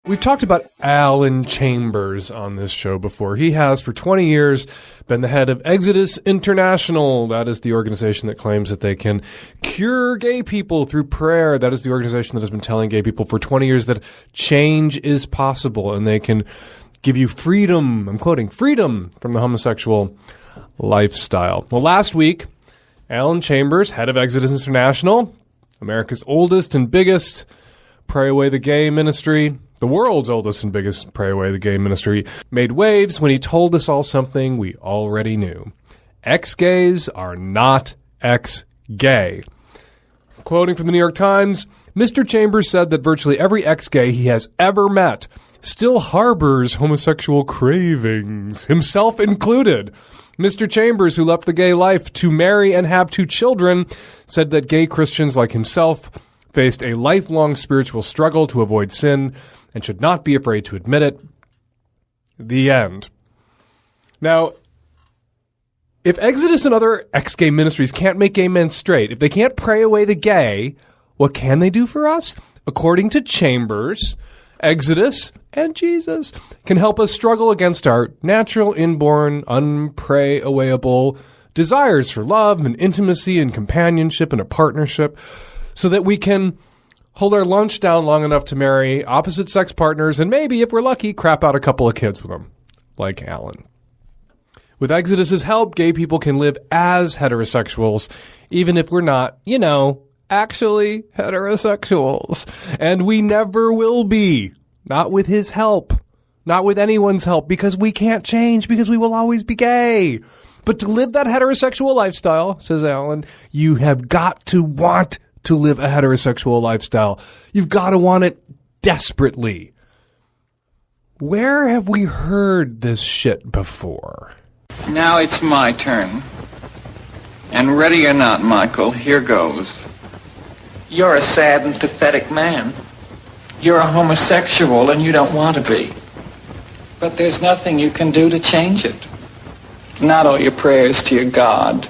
We've talked about Alan Chambers on this show before. He has, for 20 years, been the head of Exodus International. That is the organization that claims that they can cure gay people through prayer. That is the organization that has been telling gay people for 20 years that change is possible and they can give you freedom. I'm quoting, freedom from the homosexual lifestyle. Well, last week, Alan Chambers, head of Exodus International, America's oldest and biggest Pray Away the Gay ministry, the world's oldest and biggest Pray Away the Gay ministry, made waves when he told us all something we already knew. Ex-gays are not ex-gay. Quoting from the New York Times, Mr. Chambers said that virtually every ex-gay he has ever met still harbors homosexual cravings, himself included. Mr. Chambers, who left the gay life to marry and have 2 children, said that gay Christians like himself faced a lifelong spiritual struggle to avoid sin and should not be afraid to admit it. The end. Now, if Exodus and other ex-gay ministries can't make gay men straight, if they can't pray away the gay, what can they do for us? According to Chambers, Exodus and Jesus can help us struggle against our natural, inborn, unpray-awayable desires for love and intimacy and companionship and a partnership, so that we can hold our lunch down long enough to marry opposite-sex partners and maybe, if we're lucky, crap out a couple of kids with them, like Alan. With Exodus's help, gay people can live as heterosexuals, even if we're not, actually heterosexuals. And we never will be. Not with his help. Not with anyone's help, because we can't change, because we will always be gay. But to live that heterosexual lifestyle, says Alan, you have got to want to live a heterosexual lifestyle. You've got to want it desperately. Where have we heard this shit before? Now it's my turn. And ready or not, Michael, here goes. You're a sad and pathetic man. You're a homosexual and you don't want to be. But there's nothing you can do to change it. Not all your prayers to your God.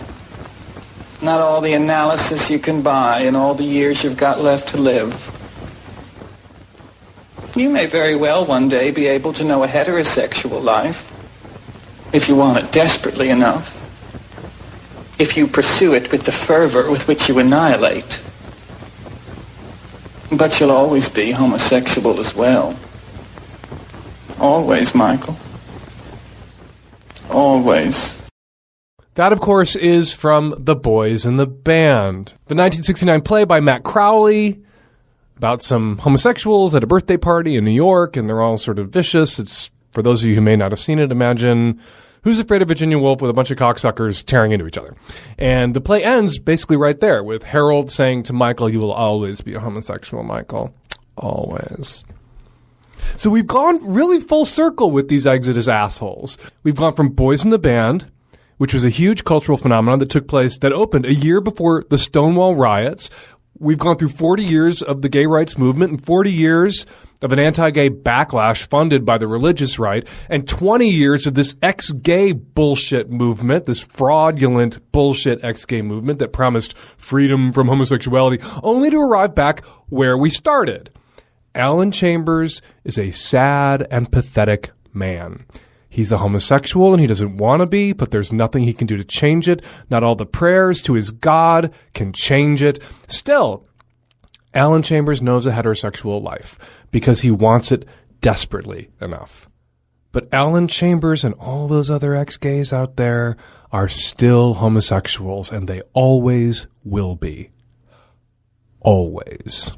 Not all the analysis you can buy and all the years you've got left to live. You may very well one day be able to know a heterosexual life, if you want it desperately enough, if you pursue it with the fervor with which you annihilate. But you'll always be homosexual as well. Always, Michael. Always. That, of course, is from The Boys in the Band, the 1969 play by Matt Crowley about some homosexuals at a birthday party in New York, and they're all sort of vicious. It's, for those of you who may not have seen it, imagine Who's Afraid of Virginia Woolf with a bunch of cocksuckers tearing into each other. And the play ends basically right there, with Harold saying to Michael, you will always be a homosexual, Michael. Always. So we've gone really full circle with these Exodus assholes. We've gone from Boys in the Band, which was a huge cultural phenomenon that opened a year before the Stonewall riots. We've gone through 40 years of the gay rights movement and 40 years of an anti-gay backlash funded by the religious right, and 20 years of this ex-gay bullshit movement, this fraudulent bullshit ex-gay movement that promised freedom from homosexuality, only to arrive back where we started. Alan Chambers is a sad and pathetic man. He's a homosexual and he doesn't want to be, but there's nothing he can do to change it. Not all the prayers to his God can change it. Still, Alan Chambers knows a heterosexual life because he wants it desperately enough. But Alan Chambers and all those other ex-gays out there are still homosexuals, and they always will be. Always.